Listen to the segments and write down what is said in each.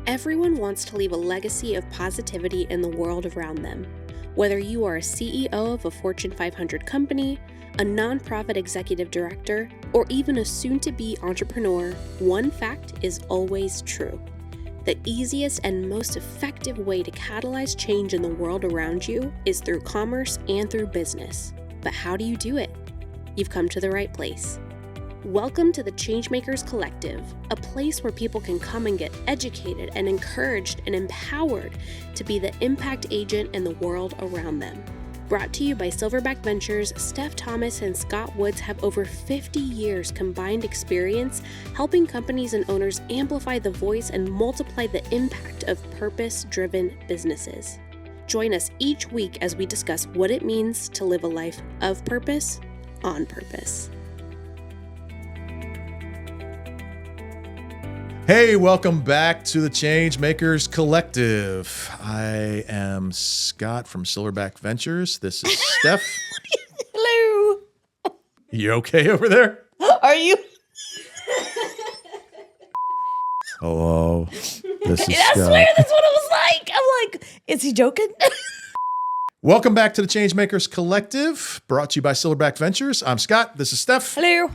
Everyone wants to leave a legacy of positivity in the world around them. Whether you are a CEO of a Fortune 500 company, a nonprofit executive director, or even a soon-to-be entrepreneur, one fact is always true. The easiest and most effective way to catalyze change in the world around you is through commerce and through business. But how do you do it? You've come to the right place. Welcome to the Changemakers Collective, a place where people can come and get educated and encouraged and empowered to be the impact agent in the world around them. Brought to you by Silverback Ventures, Steph Thomas and Scott Woods have over 50 years combined experience helping companies and owners amplify the voice and multiply the impact of purpose-driven businesses. Join us each week as we discuss what it means to live a life of purpose on purpose. Hey, welcome back to the Changemakers Collective. I am Scott from Silverback Ventures. This is Steph. Hello. You okay over there? Are you? Hello. This is I Scott. swear that's what it was like. I'm like, is he joking? Welcome back to the Changemakers Collective, brought to you by Silverback Ventures. I'm Scott. This is Steph. Hello.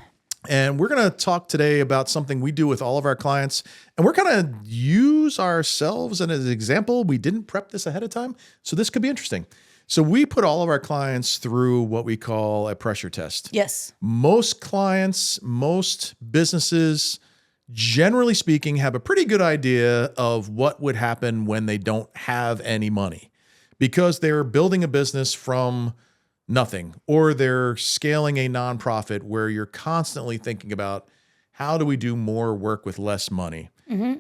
And we're going to talk today about something we do with all of our clients. And we're going to use ourselves as an example. We didn't prep this ahead of time, so this could be interesting. So we put all of our clients through what we call a pressure test. Yes. Most clients, most businesses, generally speaking, have a pretty good idea of what would happen when they don't have any money because they're building a business from nothing, or they're scaling a nonprofit where you're constantly thinking about how do we do more work with less money. Mm-hmm.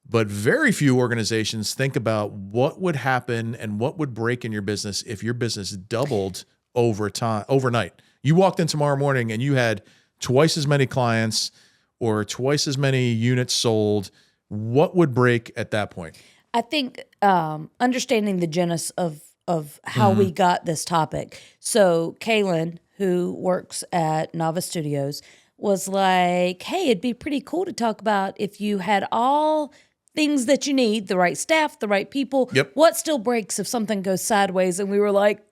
But very few organizations think about what would happen and what would break in your business if your business doubled overnight. You walked in tomorrow morning and you had twice as many clients or twice as many units sold. What would break at that point? I think understanding the genesis of how we got this topic. So Kaylin, who works at Nava Studios, was like, hey, it'd be pretty cool to talk about if you had all things that you need, the right staff, the right people, what still breaks if something goes sideways? And we were like,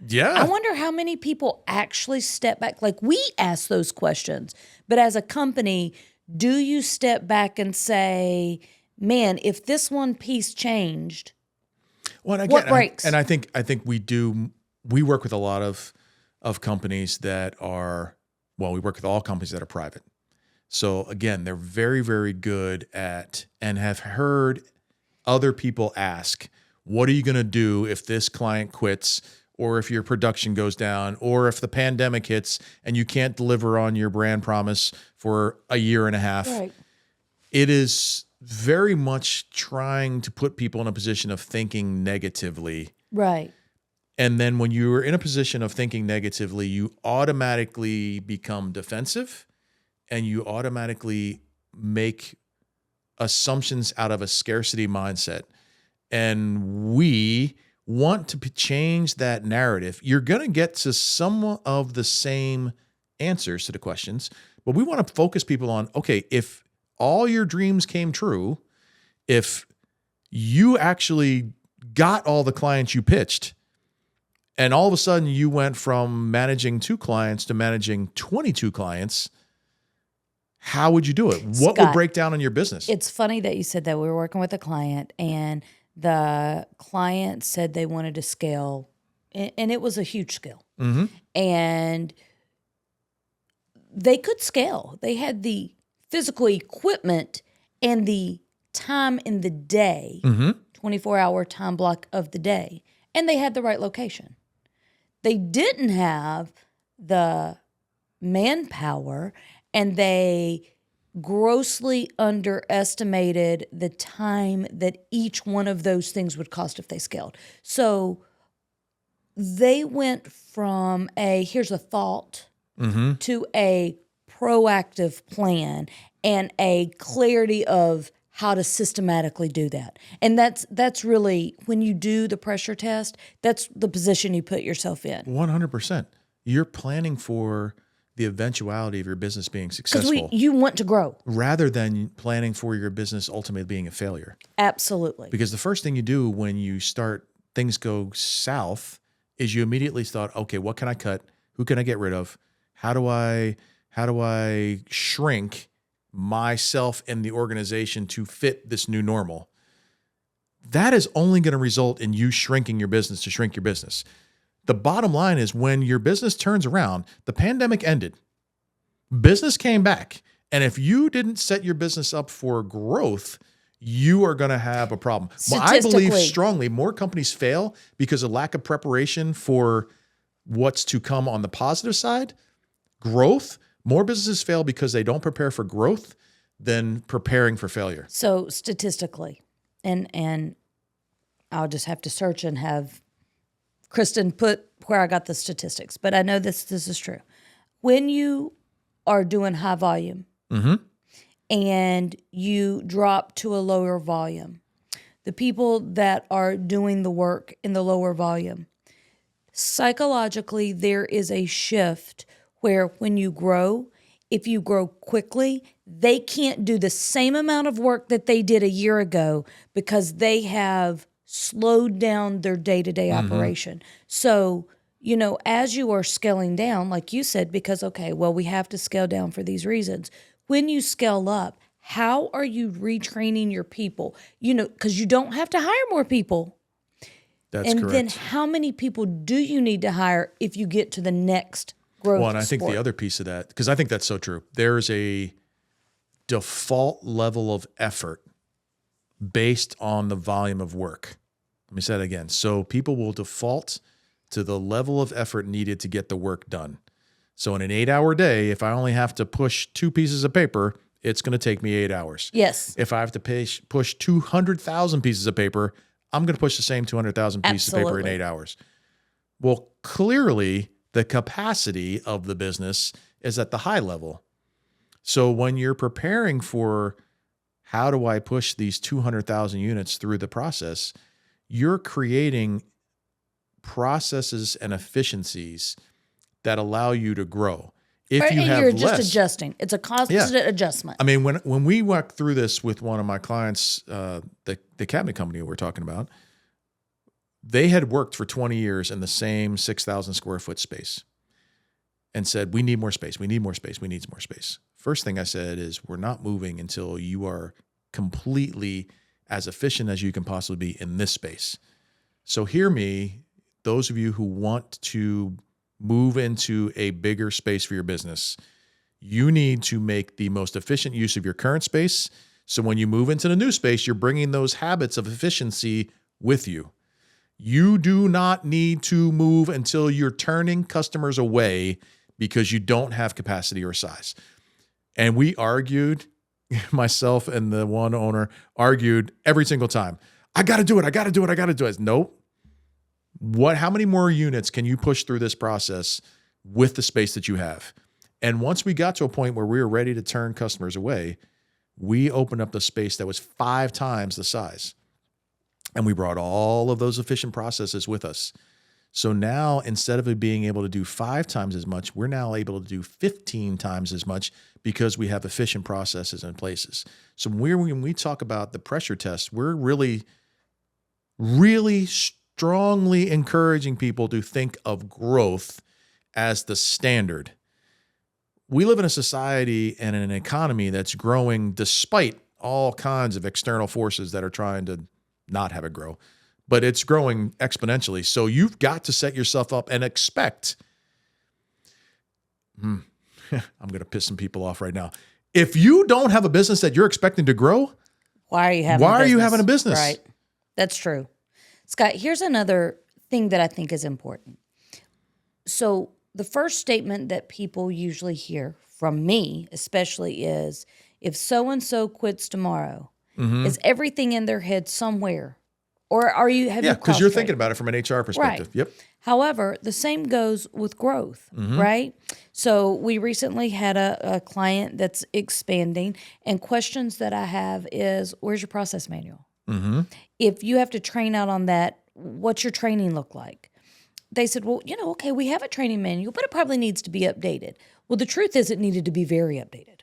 yeah. I wonder how many people actually step back. Like, we ask those questions, but as a company, do you step back and say, man, if this one piece changed, well, what breaks? I think we do. We work with a lot of companies that are, well, we work with all companies that are private. So again, they're very, very good at and have heard other people ask, what are you going to do if this client quits, or if your production goes down, or if the pandemic hits and you can't deliver on your brand promise for a year and a half? Right. It is very much trying to put people in a position of thinking negatively. Right. And then when you're in a position of thinking negatively, you automatically become defensive and you automatically make assumptions out of a scarcity mindset. And we want to change that narrative. You're going to get to some of the same answers to the questions, but we want to focus people on, okay, if all your dreams came true, if you actually got all the clients you pitched, and all of a sudden you went from managing 2 clients to managing 22 clients, how would you do it? What would break down in your business? It's funny that you said that. We were working with a client, and the client said they wanted to scale, and it was a huge scale. Mm-hmm. And they could scale. They had the physical equipment and the time in the day, 24-hour time block of the day, and they had the right location. They didn't have the manpower, and they grossly underestimated the time that each one of those things would cost if they scaled. So they went from here's a thought to a proactive plan and a clarity of how to systematically do that. And that's really, when you do the pressure test, that's the position you put yourself in. 100%. You're planning for the eventuality of your business being Because successful you want to grow. rather than planning for your business ultimately being a failure. Absolutely. Because the first thing you do when you start things go south is you immediately thought, okay, what can I cut? Who can I get rid of? How do I shrink myself and the organization to fit this new normal? That is only going to result in you shrinking your business to shrink your business. The bottom line is when your business turns around, the pandemic ended, business came back. And if you didn't set your business up for growth, you are going to have a problem. Well, I believe strongly more companies fail because of lack of preparation for what's to come on the positive side. Growth, more businesses fail because they don't prepare for growth than preparing for failure. So statistically, and I'll just have to search and have Kristen put where I got the statistics, but I know this is true. When you are doing high volume and you drop to a lower volume, the people that are doing the work in the lower volume, psychologically, there is a shift where when you grow, if you grow quickly, they can't do the same amount of work that they did a year ago because they have slowed down their day-to-day operation. So, as you are scaling down, like you said, because, okay, well, we have to scale down for these reasons. When you scale up, how are you retraining your people? Because you don't have to hire more people. That's correct. Then how many people do you need to hire if you get to the next growth? Well, and I think the other piece of that, because I think that's so true, there's a default level of effort based on the volume of work. Let me say that again. So people will default to the level of effort needed to get the work done. So in an 8-hour day, if I only have to push 2 pieces of paper, it's going to take me 8 hours. Yes. If I have to push 200,000 pieces of paper, I'm going to push the same 200,000 pieces of paper in 8 hours. Well, clearly the capacity of the business is at the high level. So when you're preparing for how do I push these 200,000 units through the process, you're creating processes and efficiencies that allow you to grow. If you have you're less, just adjusting. It's a constant adjustment. I mean, when we walked through this with one of my clients, the cabinet company we're talking about, they had worked for 20 years in the same 6,000 square foot space and said, we need more space. We need more space. We need more space. First thing I said is, we're not moving until you are completely as efficient as you can possibly be in this space. So hear me, those of you who want to move into a bigger space for your business, you need to make the most efficient use of your current space. So when you move into the new space, you're bringing those habits of efficiency with you. You do not need to move until you're turning customers away because you don't have capacity or size. And we argued, myself and the one owner argued every single time. I got to do it. I got to do it. I got to do it. Nope. How many more units can you push through this process with the space that you have? And once we got to a point where we were ready to turn customers away, we opened up the space that was 5 times the size. And we brought all of those efficient processes with us. So now, instead of it being able to do 5 times as much, we're now able to do 15 times as much because we have efficient processes in places. So when we talk about the pressure test, we're really, really strongly encouraging people to think of growth as the standard. We live in a society and in an economy that's growing despite all kinds of external forces that are trying to not have it grow, but it's growing exponentially. So you've got to set yourself up and expect, I'm going to piss some people off right now. If you don't have a business that you're expecting to grow, why are you having a business? Right. That's true. Scott, here's another thing that I think is important. So the first statement that people usually hear from me, especially, is if so-and-so quits tomorrow, is everything in their head somewhere? Or have you because you're thinking about it from an HR perspective. Right. Yep. However, the same goes with growth, right? So we recently had a client that's expanding, and questions that I have is, where's your process manual? If you have to train out on that, what's your training look like? They said, well, okay, we have a training manual, but it probably needs to be updated. Well, the truth is it needed to be very updated,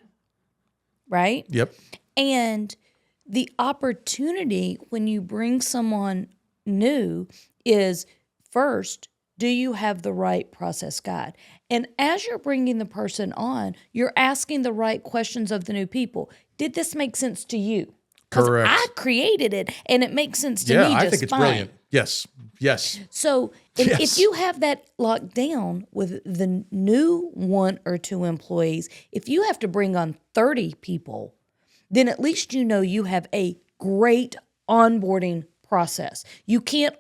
right? Yep. And the opportunity when you bring someone new is first, do you have the right process guide? And as you're bringing the person on, you're asking the right questions of the new people. Did this make sense to you? 'Cause Correct. I created it and it makes sense to Yeah, me I just think it's fine. brilliant. Yes. Yes. So if Yes. you have that locked down with the new 1 or 2 employees, if you have to bring on 30 people, then at least you know you have a great onboarding process. You can't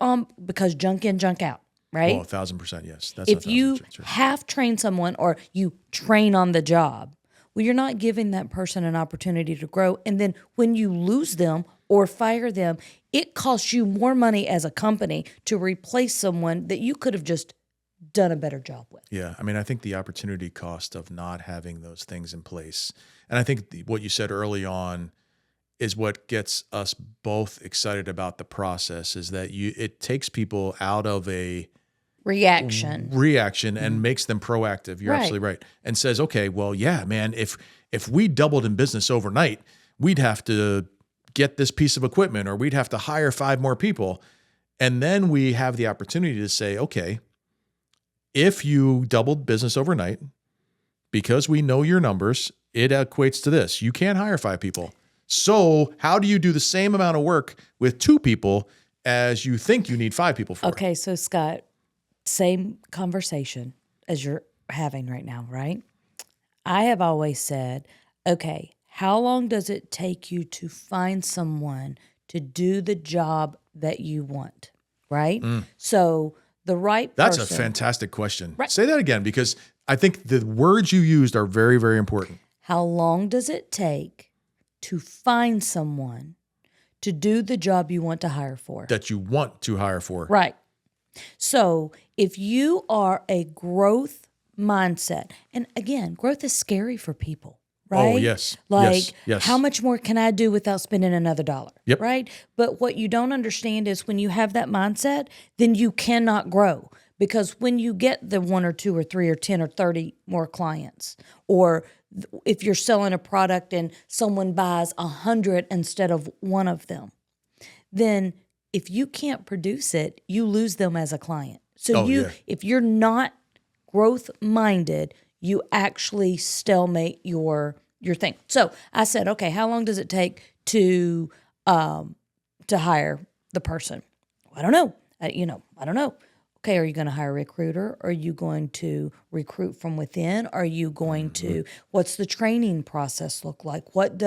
because junk in, junk out, right? Oh, 1,000%. Yes. That's If 1,000% you true. half train someone or you train on the job, well, you're not giving that person an opportunity to grow. And then when you lose them or fire them, it costs you more money as a company to replace someone that you could have just done a better job with. Yeah. I mean, I think the opportunity cost of not having those things in place, and I think what you said early on is what gets us both excited about the process, is that it takes people out of a Reaction. and makes them proactive. You're Right. absolutely right. And says, okay, well, yeah, man, if we doubled in business overnight, we'd have to get this piece of equipment, or we'd have to hire 5 more people. And then we have the opportunity to say, okay, if you doubled business overnight, because we know your numbers, it equates to this. You can't hire 5 people. So how do you do the same amount of work with 2 people as you think you need 5 people for? Okay, so Scott, same conversation as you're having right now, right? I have always said, okay, how long does it take you to find someone to do the job that you want, right? So the right That's person. a fantastic question. Right. Say that again, because I think the words you used are very, very important. How long does it take to find someone to do the job you want to hire for? That you want to hire for. Right. So if you are a growth mindset, and again, growth is scary for people, right? Oh, yes. Like, Yes. how much more can I do without spending another dollar? Yep. Right? But what you don't understand is when you have that mindset, then you cannot grow. Because when you get the 1 or 2 or 3 or 10 or 30 more clients, or if you're selling a product and someone buys 100 instead of 1 of them, then if you can't produce it, you lose them as a client. So if you're not growth minded, you actually stalemate your thing. So I said, okay, how long does it take to hire the person? I don't know. I don't know. Okay, are you going to hire a recruiter? Are you going to recruit from within? Are you going to, what's the training process look like? What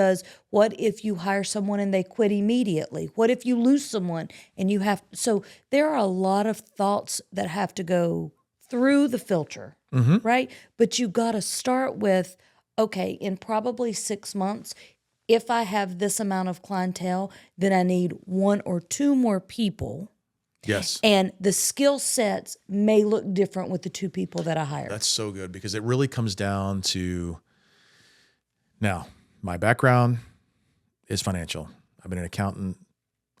if you hire someone and they quit immediately? What if you lose someone and so there are a lot of thoughts that have to go through the filter, right? But you got to start with, okay, in probably 6 months, if I have this amount of clientele, then I need 1 or 2 more people. Yes. And the skill sets may look different with the 2 people that I hire. That's so good, because it really comes down to, now, my background is financial. I've been an accountant.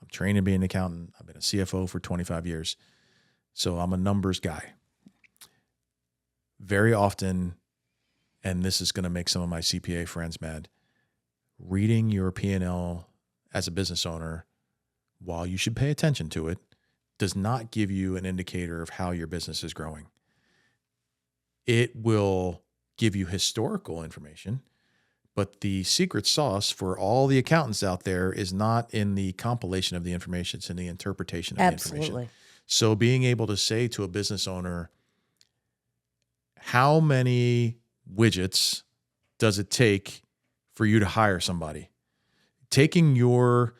I'm trained to be an accountant. I've been a CFO for 25 years. So I'm a numbers guy. Very often, and this is going to make some of my CPA friends mad, reading your P&L as a business owner, while you should pay attention to it, does not give you an indicator of how your business is growing. It will give you historical information, but the secret sauce for all the accountants out there is not in the compilation of the information, it's in the interpretation of the information. Absolutely. So being able to say to a business owner, how many widgets does it take for you to hire somebody? Taking your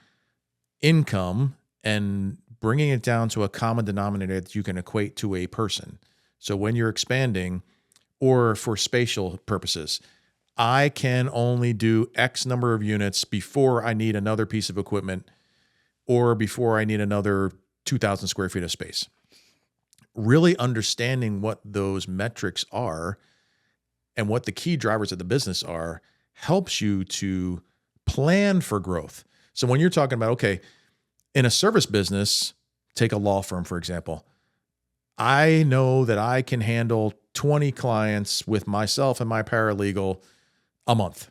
income and bringing it down to a common denominator that you can equate to a person. So when you're expanding, or for spatial purposes, I can only do X number of units before I need another piece of equipment, or before I need another 2,000 square feet of space. Really understanding what those metrics are and what the key drivers of the business are helps you to plan for growth. So when you're talking about, okay, in a service business, take a law firm, for example, I know that I can handle 20 clients with myself and my paralegal a month.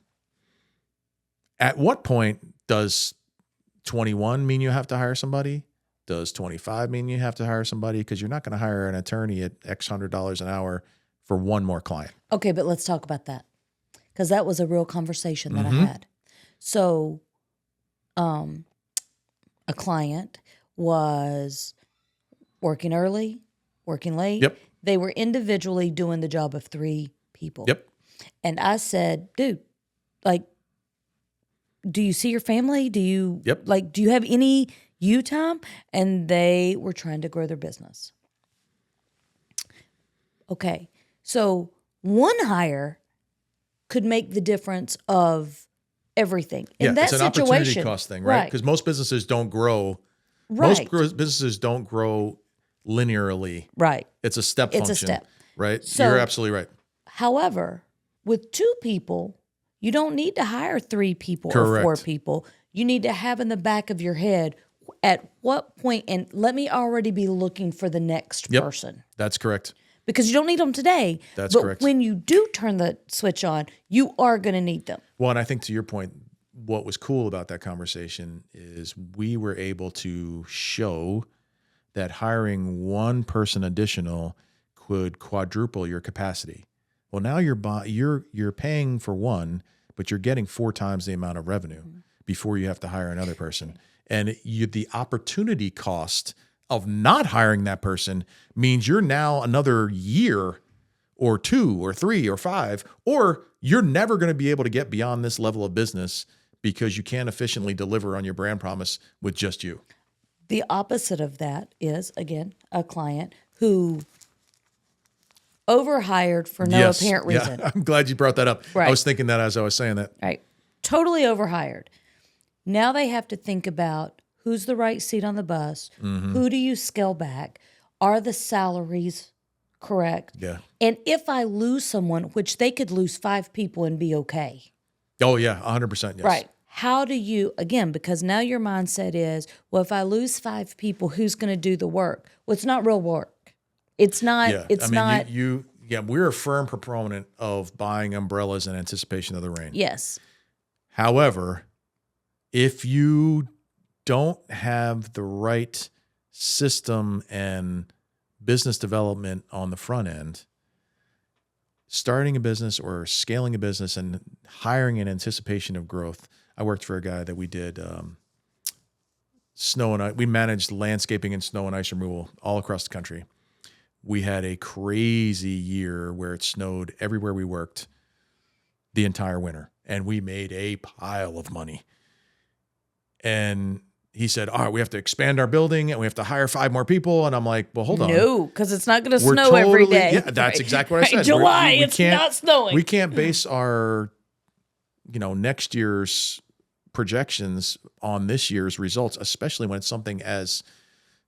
At what point does 21 mean you have to hire somebody? Does 25 mean you have to hire somebody? Because you're not going to hire an attorney at X $100 an hour for one more client. Okay, but let's talk about that, because that was a real conversation that I had. So a client was working early, working late. Yep. They were individually doing the job of 3 people. Yep. And I said, dude, like, do you see your family? Do you do you have any you time? And they were trying to grow their business. Okay. So one hire could make the difference of everything. In that it's an situation, opportunity cost thing, right? Because most businesses don't grow. Right. Most businesses don't grow linearly. Right. It's a step function. It's a step. Right? So, you're absolutely right. However, with 2 people, you don't need to hire 3 people Correct. or 4 people. You need to have in the back of your head at what point, and let me already be looking for the next person. That's correct. Because you don't need them today. That's but correct. When you do turn the switch on, you are going to need them. Well, and I think to your point, what was cool about that conversation is we were able to show that hiring one person additional could quadruple your capacity. Well, now you're paying for one, but you're getting 4 times the amount of revenue before you have to hire another person. And the opportunity cost of not hiring that person means you're now another year or 2 or 3 or 5, or you're never going to be able to get beyond this level of business because you can't efficiently deliver on your brand promise with just you. The opposite of that is, again, a client who overhired for no apparent reason. Yeah, I'm glad you brought that up. Right. I was thinking that as I was saying that. Right. Totally overhired. Now they have to think about who's the right seat on the bus. Who do you scale back? Are the salaries correct? Yeah. And if I lose someone, which they could lose 5 people and be okay. Oh, yeah, 100%. Yes. Right. How do you, again, because now your mindset is, well, if I lose 5 people, who's going to do the work? Well, it's not real work. It's not, we're a firm proponent of buying umbrellas in anticipation of the rain. Yes. However, if you don't have the right system and business development on the front end, starting a business or scaling a business and hiring in anticipation of growth. I worked for a guy that we did snow and ice. We managed landscaping and snow and ice removal all across the country. We had a crazy year where it snowed everywhere we worked the entire winter, and we made a pile of money. And he said, all right, we have to expand our building and we have to hire 5 more people. And I'm like, well, hold on. No, because it's not going to snow every day. Yeah, that's exactly what I said. July, it's not snowing. We can't base our, next year's projections on this year's results, especially when it's something as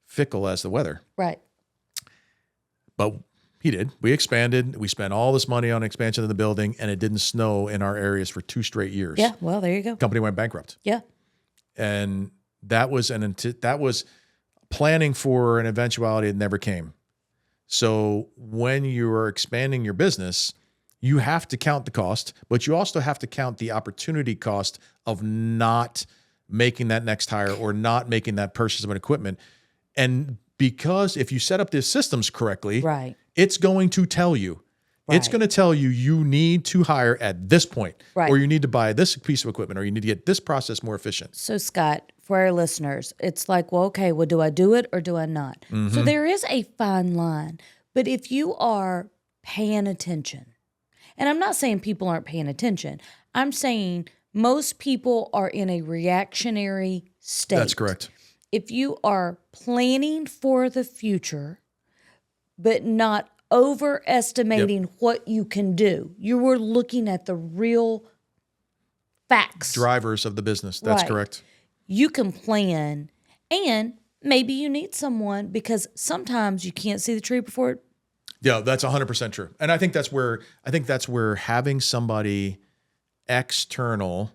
fickle as the weather. Right. But he did. We expanded. We spent all this money on expansion of the building, and it didn't snow in our areas for 2 straight years. Yeah, well, there you go. Company went bankrupt. Yeah. And that was planning for an eventuality that never came. So when you are expanding your business, you have to count the cost, but you also have to count the opportunity cost of not making that next hire or not making that purchase of an equipment. And because if you set up the systems correctly, right, it's going to tell you. Right. It's going to tell you need to hire at this point, right, or you need to buy this piece of equipment, or you need to get this process more efficient. So, Scott, for our listeners, it's like, well, okay, well, do I do it or do I not? So there is a fine line. But if you are paying attention, and I'm not saying people aren't paying attention, I'm saying most people are in a reactionary state. That's correct. If you are planning for the future, but not overestimating what you can do, you were looking at the real facts. Drivers of the business. That's correct. You can plan, and maybe you need someone because sometimes you can't see the tree before it. Yeah, that's 100% true. And I think that's where having somebody external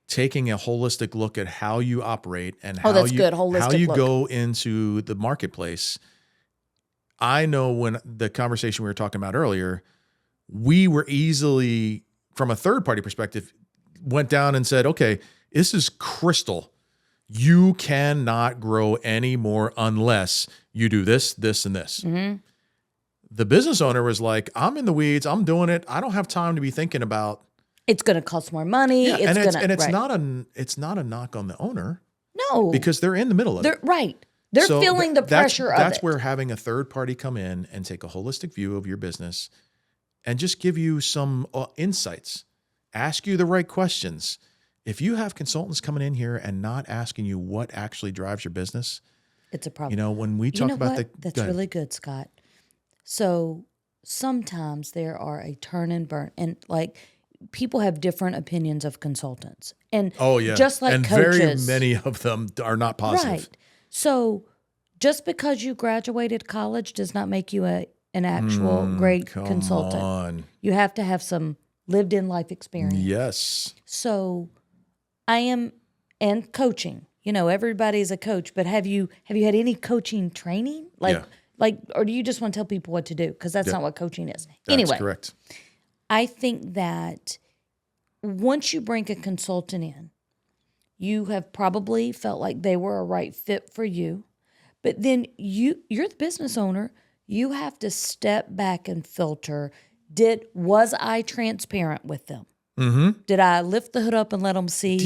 taking a holistic look at how you operate and how you Holistic go into the marketplace I know when the conversation we were talking about earlier, we were easily, from a third party perspective, went down and said, okay, this is crystal. You cannot grow anymore unless you do this, this, and this. Mm-hmm. The business owner was like, I'm in the weeds. I'm doing it. I don't have time to be thinking about. It's going to cost more money. Yeah, it's right. not a knock on the owner. No. Because they're in the middle of it. Right. They're So feeling the pressure of it. That's where having a third party come in and take a holistic view of your business and just give you some insights, ask you the right questions. If you have consultants coming in here and not asking you what actually drives your business, it's a problem. You know, when we talk about that's really good, Scott. So sometimes there are a turn and burn, and like people have different opinions of consultants, and just like and coaches, very many of them are not positive. Right. So just because you graduated college does not make you an actual great consultant. On. You have to have some lived in life experience. Yes. So I am, and coaching. You know, everybody's a coach, but have you had any coaching training? Or do you just want to tell people what to do? Because that's not what coaching is. That's correct. I think that once you bring a consultant in, you have probably felt like they were a right fit for you. But then you're the business owner. You have to step back and filter. Was I transparent with them? Mm-hmm. Did I lift the hood up and let them see?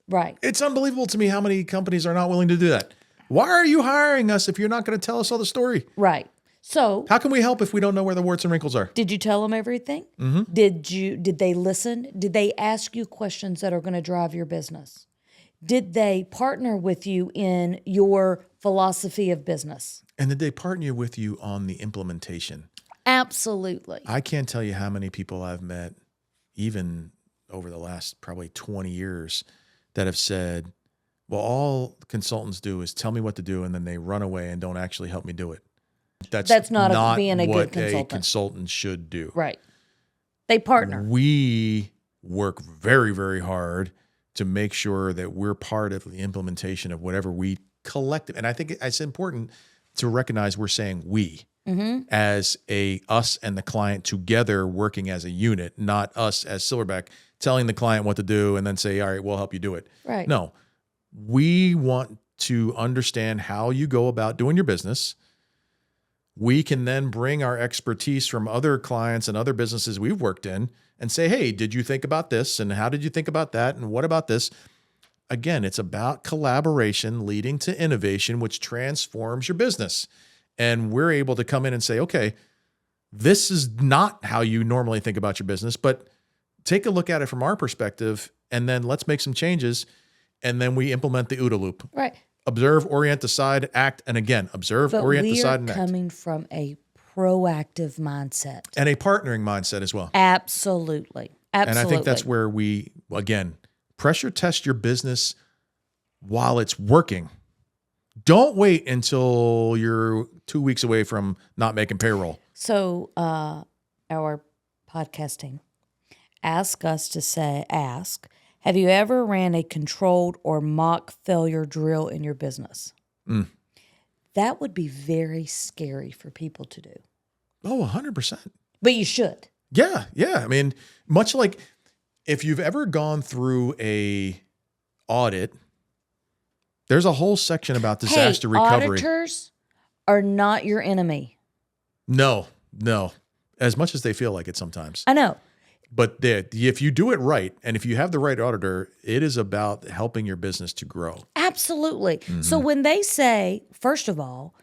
Right. It's unbelievable to me how many companies are not willing to do that. Why are you hiring us if you're not going to tell us all the story? Right. So how can we help if we don't know where the warts and wrinkles are? Did you tell them everything? Mm-hmm. Did they listen? Did they ask you questions that are going to drive your business? Did they partner with you in your philosophy of business? And did they partner with you on the implementation? Absolutely. I can't tell you how many people I've met, even over the last probably 20 years, that have said, well, all consultants do is tell me what to do, and then they run away and don't actually help me do it. That's not being a good consultant. What a consultant should do. Right. They partner. We work very, very hard to make sure that we're part of the implementation of whatever we collective. And I think it's important to recognize we're saying we as us and the client together working as a unit, not us as Silverback telling the client what to do and then say, all right, we'll help you do it. Right. No, we want to understand how you go about doing your business. We can then bring our expertise from other clients and other businesses we've worked in and say, hey, did you think about this? And how did you think about that? And what about this? Again, it's about collaboration leading to innovation, which transforms your business. And we're able to come in and say, okay, this is not how you normally think about your business, but take a look at it from our perspective, and then let's make some changes. And then we implement the OODA loop. Right. Observe, orient, decide, act, and again, observe, orient, decide, and act. But we are coming from a proactive mindset. And a partnering mindset as well. Absolutely. And I think that's where we, again, pressure test your business while it's working. Don't wait until you're 2 weeks away from not making payroll. So our podcasting ask us to ask, have you ever ran a controlled or mock failure drill in your business? That would be very scary for people to do. Oh, 100%. But you should. Yeah. I mean, much like if you've ever gone through a audit, there's a whole section about disaster recovery. Auditors are not your enemy. No. As much as they feel like it sometimes. I know. But if you do it right, and if you have the right auditor, it is about helping your business to grow. Absolutely. Mm-hmm. So when they say, first of all,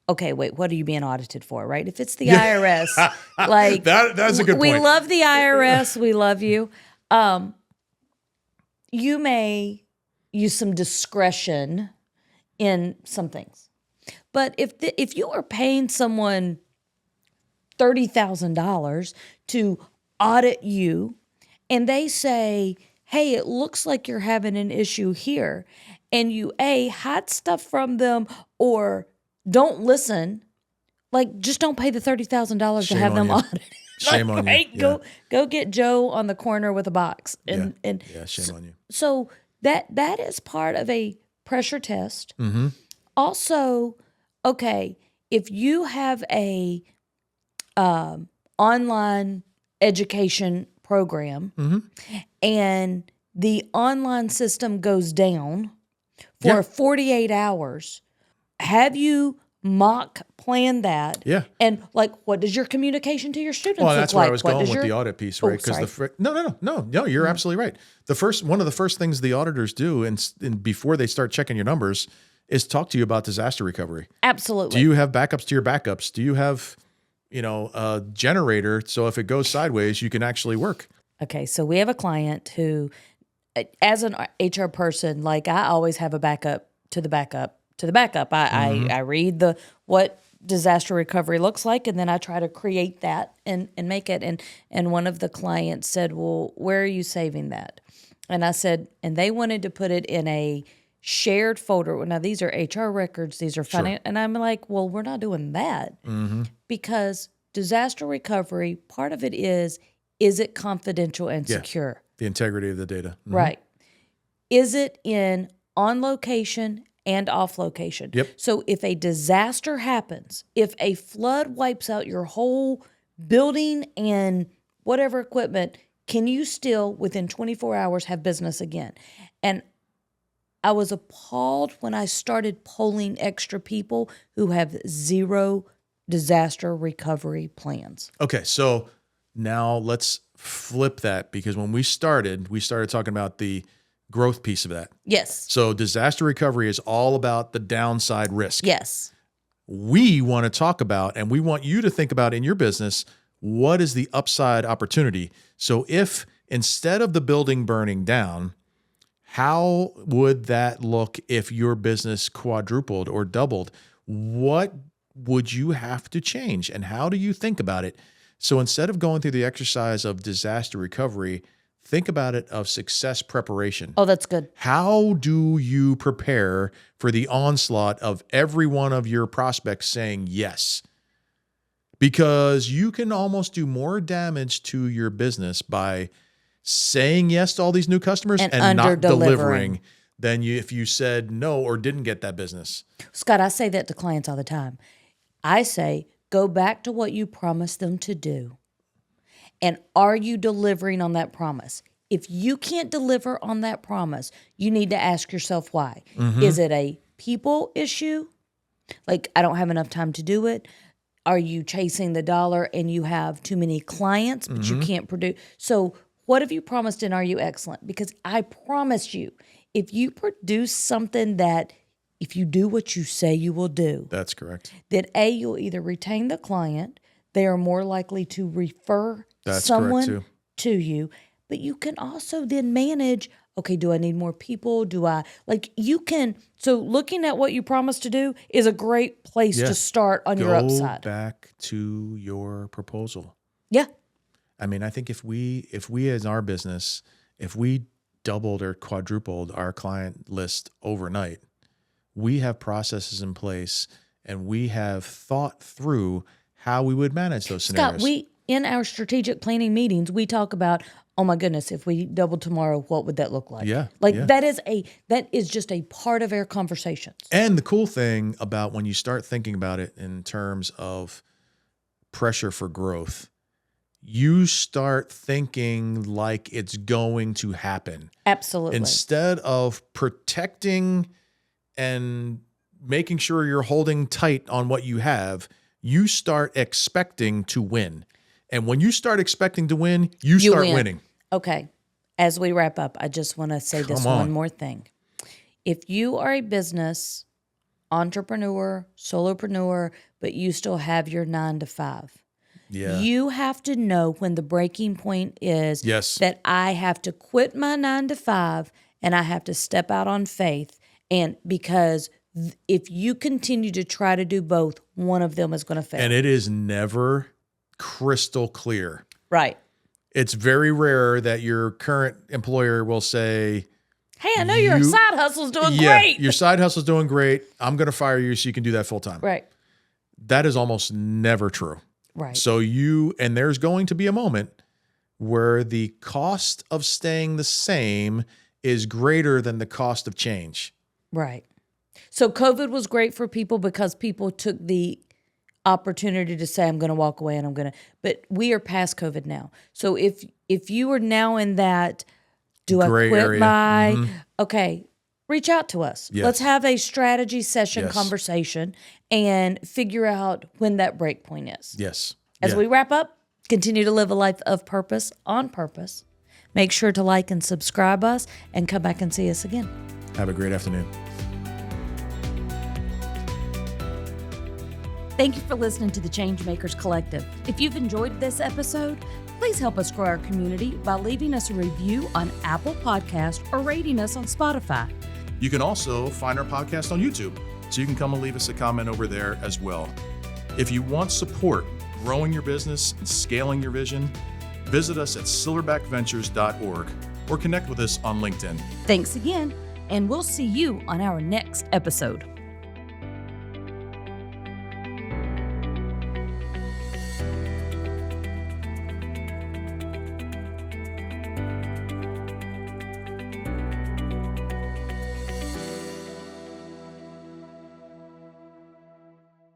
okay, wait, what are you being audited for, right? If it's the IRS, like that's a good point. We love the IRS. We love you. You may use some discretion in some things. But if you are paying someone $30,000 to audit you, and they say, hey, it looks like you're having an issue here, and you hide stuff from them or don't listen, like just don't pay the $30,000 to have them audited. Shame on you. Yeah. Go get Joe on the corner with a box. And shame on you. So that is part of a pressure test. Mm-hmm. Also, okay, if you have a online education program and the online system goes down for 48 hours, have you mock plan that? Yeah. And like, what does your communication to your students Well, look that's like? where I was going with the audit piece, right? Because no, you're absolutely right. One of the first things the auditors do, and before they start checking your numbers, is talk to you about disaster recovery. Absolutely. Do you have backups to your backups? Do you have, a generator so if it goes sideways, you can actually work? Okay, so we have a client who, as an HR person, like I always have a backup to the backup to the backup. I read what disaster recovery looks like, and then I try to create that and make it. And one of the clients said, well, where are you saving that? And I said, and they wanted to put it in a shared folder. Now, these are HR records. These are finance. Sure. And I'm like, well, we're not doing that because disaster recovery, part of it is it confidential and secure? The integrity of the data. Right. Is it on location and off location? Yep. So if a disaster happens, if a flood wipes out your whole building and whatever equipment, can you still, within 24 hours, have business again? And I was appalled when I started polling extra people who have zero disaster recovery plans. Okay, so now let's flip that, because when we started talking about the growth piece of that. Yes. So disaster recovery is all about the downside risk. Yes. We want to talk about, and we want you to think about in your business, what is the upside opportunity? So if instead of the building burning down, how would that look if your business quadrupled or doubled? What would you have to change, and how do you think about it? So instead of going through the exercise of disaster recovery, think about it of success preparation. Oh, that's good. How do you prepare for the onslaught of every one of your prospects saying yes? Because you can almost do more damage to your business by saying yes to all these new customers and not delivering than if you said no or didn't get that business. Scott, I say that to clients all the time. I say, go back to what you promised them to do. And are you delivering on that promise? If you can't deliver on that promise, you need to ask yourself why. Is it a people issue? Like, I don't have enough time to do it. Are you chasing the dollar and you have too many clients, but you can't produce? So what have you promised, and are you excellent? Because I promise you, if you produce something that if you do what you say you will do, that's correct. Then you'll either retain the client, they are more likely to refer that's someone to you, but you can also then manage, okay, do I need more people? So looking at what you promised to do is a great place to start on your upside. Go back to your proposal. Yeah. I mean, I think if we as our business, if we doubled or quadrupled our client list overnight, we have processes in place and we have thought through how we would manage those scenarios. Scott, in our strategic planning meetings, we talk about, oh my goodness, if we doubled tomorrow, what would that look like? Yeah. That is just a part of our conversations. And the cool thing about when you start thinking about it in terms of pressure for growth, you start thinking like it's going to happen. Absolutely. Instead of protecting and making sure you're holding tight on what you have, you start expecting to win. And when you start expecting to win, you start winning. Okay. As we wrap up, I just want to say one more thing. If you are a business entrepreneur, solopreneur, but you still have your 9 to 5, you have to know when the breaking point is that I have to quit my 9 to 5 and I have to step out on faith. And because if you continue to try to do both, one of them is going to fail. And it is never crystal clear. Right. It's very rare that your current employer will say, hey, I know your side hustle's doing great. Your side hustle's doing great. I'm going to fire you so you can do that full time. Right. That is almost never true. Right. So and there's going to be a moment where the cost of staying the same is greater than the cost of change. Right. So COVID was great for people because people took the opportunity to say, I'm going to walk away and but we are past COVID now. So if you are now in that, do Gray I quit area. my, okay, reach out to us. Yes. Let's have a strategy session Yes. conversation and figure out when that break point is. Yes. As Yeah. we wrap up, continue to live a life of purpose on purpose. Make sure to like and subscribe us and come back and see us again. Have a great afternoon. Thank you for listening to the Changemakers Collective. If you've enjoyed this episode, please help us grow our community by leaving us a review on Apple Podcast or rating us on Spotify. You can also find our podcast on YouTube, so you can come and leave us a comment over there as well. If you want support growing your business and scaling your vision, visit us at silverbackventures.org or connect with us on LinkedIn. Thanks again, and we'll see you on our next episode.